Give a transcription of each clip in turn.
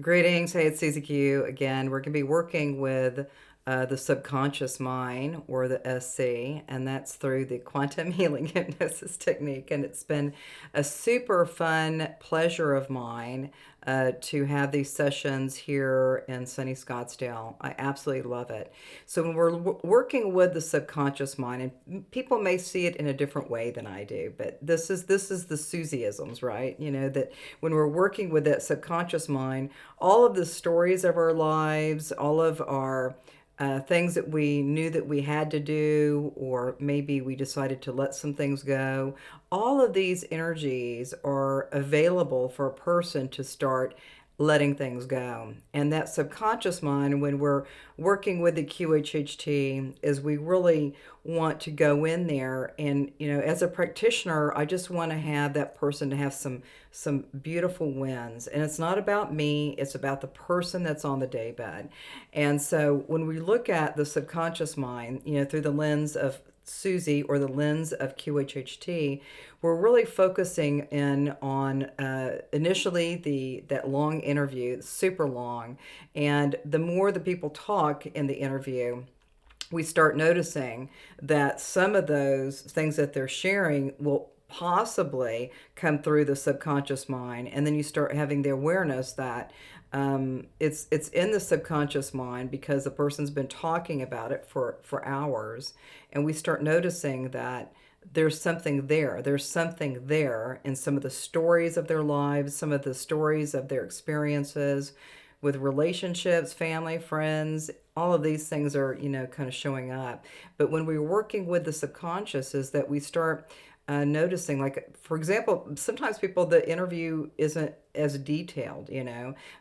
Greetings. Hey, it's Susie Q. Again, we're going to be working with the subconscious mind, or the SC, and that's through the Quantum Healing Hypnosis Technique. And it's been a super fun pleasure of mine to have these sessions here in sunny Scottsdale. I absolutely love it. So when we're working with the subconscious mind, and people may see it in a different way than I do, but this is the Susieisms, right? You know, that when we're working with that subconscious mind, all of the stories of our lives, all of our things that we knew that we had to do, or maybe we decided to let some things go, all of these energies are available for a person to start letting things go. And that subconscious mind, when we're working with the QHHT, is we really want to go in there. And as a practitioner, I just want to have that person to have some beautiful wins. And it's not about me, it's about the person that's on the daybed. And so when we look at the subconscious mind, through the lens of Susie, or the lens of QHHT, we're really focusing in on initially that long interview, super long, and the more the people talk in the interview, we start noticing that some of those things that they're sharing will possibly come through the subconscious mind, and then you start having the awareness that it's in the subconscious mind because the person's been talking about it for hours, and we start noticing that there's something there. There's something there in some of the stories of their lives, some of the stories of their experiences with relationships, family, friends. All of these things are, kind of showing up. But when we're working with the subconscious, is that we start noticing, like, for example, sometimes the interview isn't as detailed,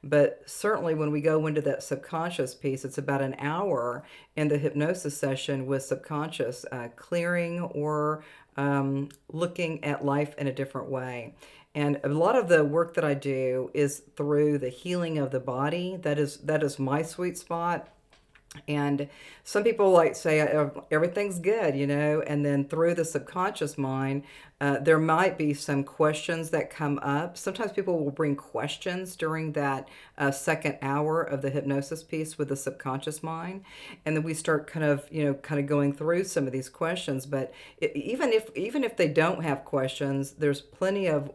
but certainly when we go into that subconscious piece, it's about an hour in the hypnosis session with subconscious, clearing, or looking at life in a different way. And a lot of the work that I do is through the healing of the body. That is my sweet spot. And some people like say everything's good, and then through the subconscious mind, there might be some questions that come up. Sometimes people will bring questions during that second hour of the hypnosis piece with the subconscious mind, and then we start kind of going through some of these questions. But even if they don't have questions, there's plenty of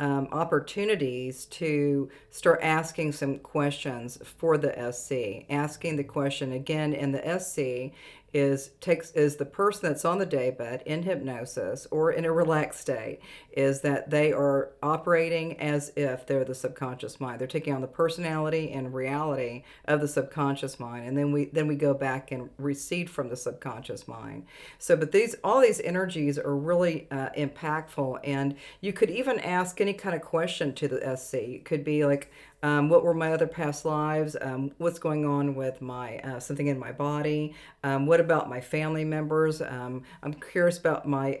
opportunities to start asking some questions for the SC. Asking the question again in the SC is the person that's on the daybed in hypnosis or in a relaxed state, is that they are operating as if they're the subconscious mind. They're taking on the personality and reality of the subconscious mind, and then we go back and recede from the subconscious mind. So, but all these energies are really impactful, and you could even ask any kind of question to the SC. It could be like, what were my other past lives? What's going on with my something in my body? What about my family members? I'm curious about my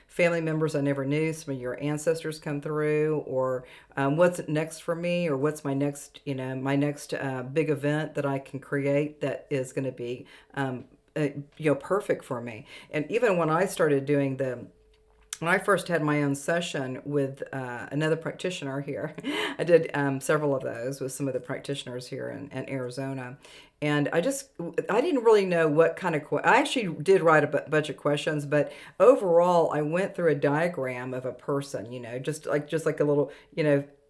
family members I never knew. Some of your ancestors come through, or what's next for me, or what's my next big event that I can create that is going to be perfect for me. And even when I first had my own session with another practitioner here, I did several of those with some of the practitioners here in Arizona. And I didn't really know what kind of, I actually did write a bunch of questions, but overall I went through a diagram of a person, just like a little,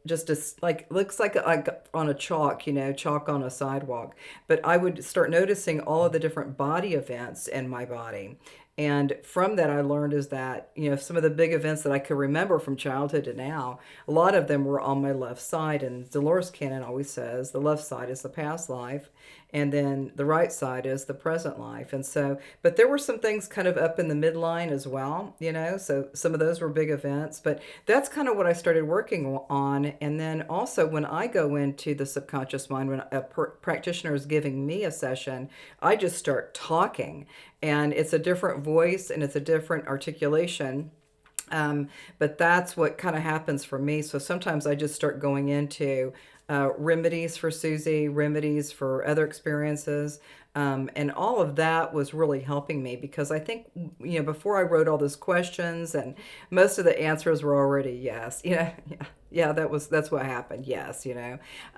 just as like looks like on a chalk, chalk on a sidewalk. But I would start noticing all of the different body events in my body. And from that, I learned is that, some of the big events that I could remember from childhood to now, a lot of them were on my left side. And Dolores Cannon always says the left side is the past life, and then the right side is the present life. And so, but there were some things kind of up in the midline as well, so some of those were big events. But that's kind of what I started working on. And then also, when I go into the subconscious mind, when a practitioner is giving me a session, I just start talking, and it's a different voice and it's a different articulation. But that's what kind of happens for me. So sometimes I just start going into remedies for Susie, remedies for other experiences. And all of that was really helping me because I think, before I wrote all those questions and most of the answers were already yes, yeah, that's what happened. Yes,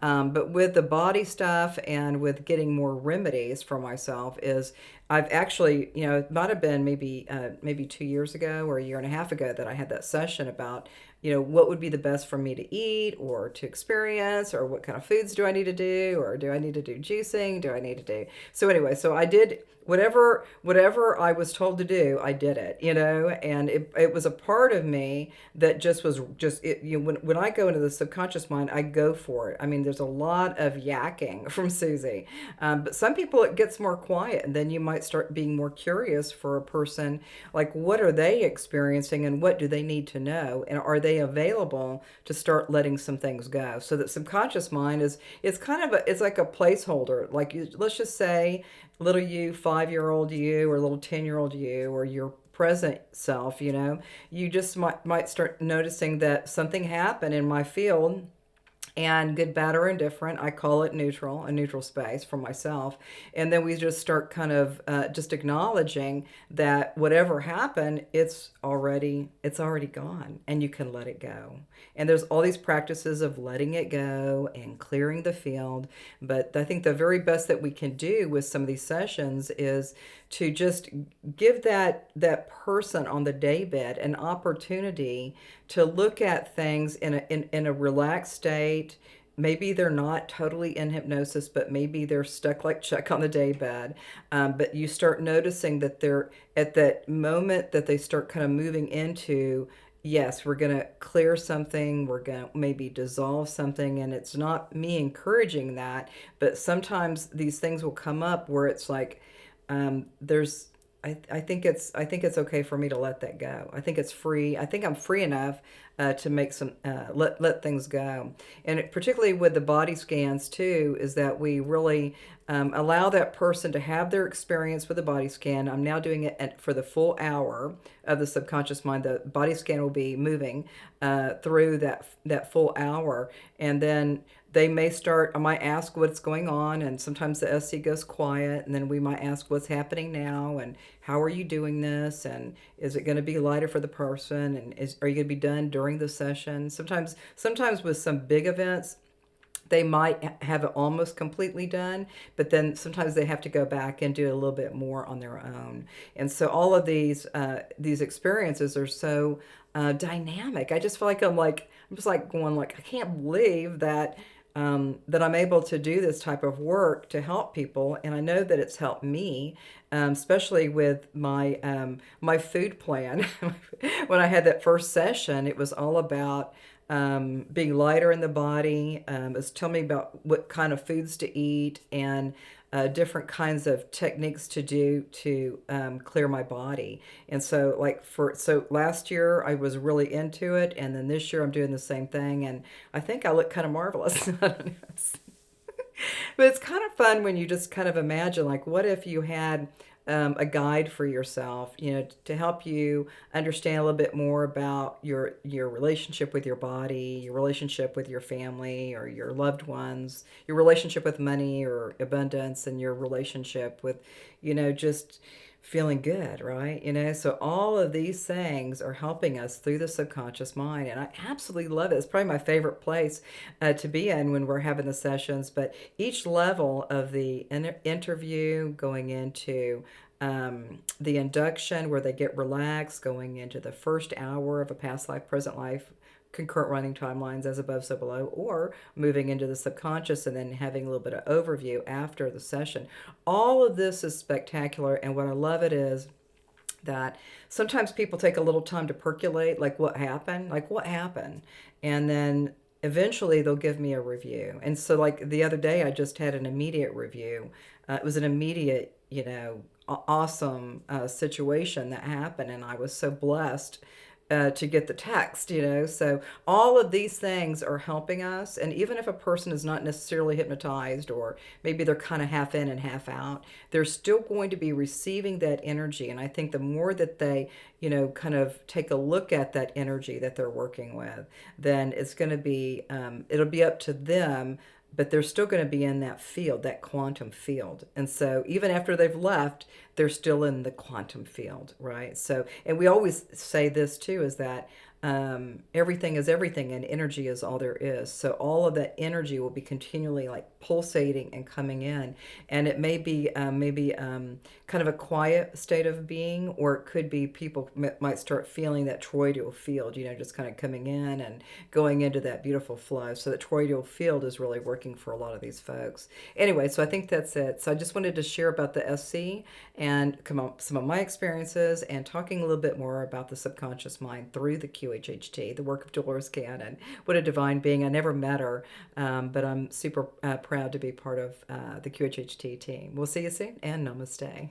but with the body stuff and with getting more remedies for myself is I've actually, it might have been maybe 2 years ago or a year and a half ago that I had that session about, what would be the best for me to eat or to experience, or what kind of foods do I need to do, or do I need to do juicing? Do I need to do? So anyway, so I did whatever I was told to do, I did it, and it was a part of me that just was just it, when I go into the subconscious mind, I go for it. I mean, there's a lot of yakking from Susie, but some people it gets more quiet, and then you might start being more curious for a person, like what are they experiencing and what do they need to know, and are they available to start letting some things go. So that subconscious mind is it's kind of it's like a placeholder. Like let's just say little you, 5-year-old you, or little 10-year-old you, or your present self, you just might start noticing that something happened in my field, and good, bad, or indifferent. I call it neutral, a neutral space for myself. And then we just start kind of just acknowledging that whatever happened, it's already gone, and you can let it go. And there's all these practices of letting it go and clearing the field. But I think the very best that we can do with some of these sessions is to just give that person on the daybed an opportunity to look at things in a relaxed state. Maybe they're not totally in hypnosis, but maybe they're stuck like Chuck on the daybed. But you start noticing that they're at that moment that they start kind of moving into, yes, we're going to clear something, we're going to maybe dissolve something. And it's not me encouraging that, but sometimes these things will come up where it's like, there's I think it's okay for me to let that go. I think it's free. I think I'm free enough to make some let things go. And particularly with the body scans too, is that we really allow that person to have their experience with the body scan. I'm now doing it for the full hour of the subconscious mind. The body scan will be moving through that full hour, and then they may start, I might ask what's going on, and sometimes the SC goes quiet, and then we might ask what's happening now, and how are you doing this, and is it going to be lighter for the person, and are you going to be done during the session? Sometimes with some big events, they might have it almost completely done, but then sometimes they have to go back and do a little bit more on their own. And so all of these experiences are so dynamic. I just feel like I'm just like going like, I can't believe that I'm able to do this type of work to help people, and I know that it's helped me, especially with my food plan. When I had that first session, it was all about being lighter in the body. It was telling me about what kind of foods to eat and different kinds of techniques to do to clear my body. And so, so last year I was really into it, and then this year I'm doing the same thing, and I think I look kind of marvelous. I don't know. But it's kind of fun when you just kind of imagine, like, what if you had a guide for yourself, to help you understand a little bit more about your relationship with your body, your relationship with your family or your loved ones, your relationship with money or abundance, and your relationship with, just feeling good, right? So all of these things are helping us through the subconscious mind, and I absolutely love it. It's probably my favorite place to be in when we're having the sessions. But each level of the interview, going into the induction where they get relaxed, going into the first hour of a past life, present life, concurrent running timelines, as above, so below, or moving into the subconscious and then having a little bit of overview after the session. All of this is spectacular, and what I love it is that sometimes people take a little time to percolate, like what happened, and then eventually they'll give me a review. And so, like the other day, I just had an immediate review. It was an immediate, awesome situation that happened, and I was so blessed to get the text, So all of these things are helping us. And even if a person is not necessarily hypnotized, or maybe they're kind of half in and half out, they're still going to be receiving that energy. And I think the more that they, kind of take a look at that energy that they're working with, then it's going to be, it'll be up to them, but they're still going to be in that field, that quantum field. And so even after they've left, they're still in the quantum field, right? So, and we always say this too, is that everything is everything and energy is all there is. So all of that energy will be continually like pulsating and coming in. And it may be maybe kind of a quiet state of being, or it could be people might start feeling that toroidal field, just kind of coming in and going into that beautiful flow. So the toroidal field is really working for a lot of these folks. Anyway, so I think that's it. So I just wanted to share about the SC and come up some of my experiences and talking a little bit more about the subconscious mind through the QHHT, the work of Dolores Cannon. What a divine being. I never met her, but I'm super proud to be part of the QHHT team. We'll see you soon, and namaste.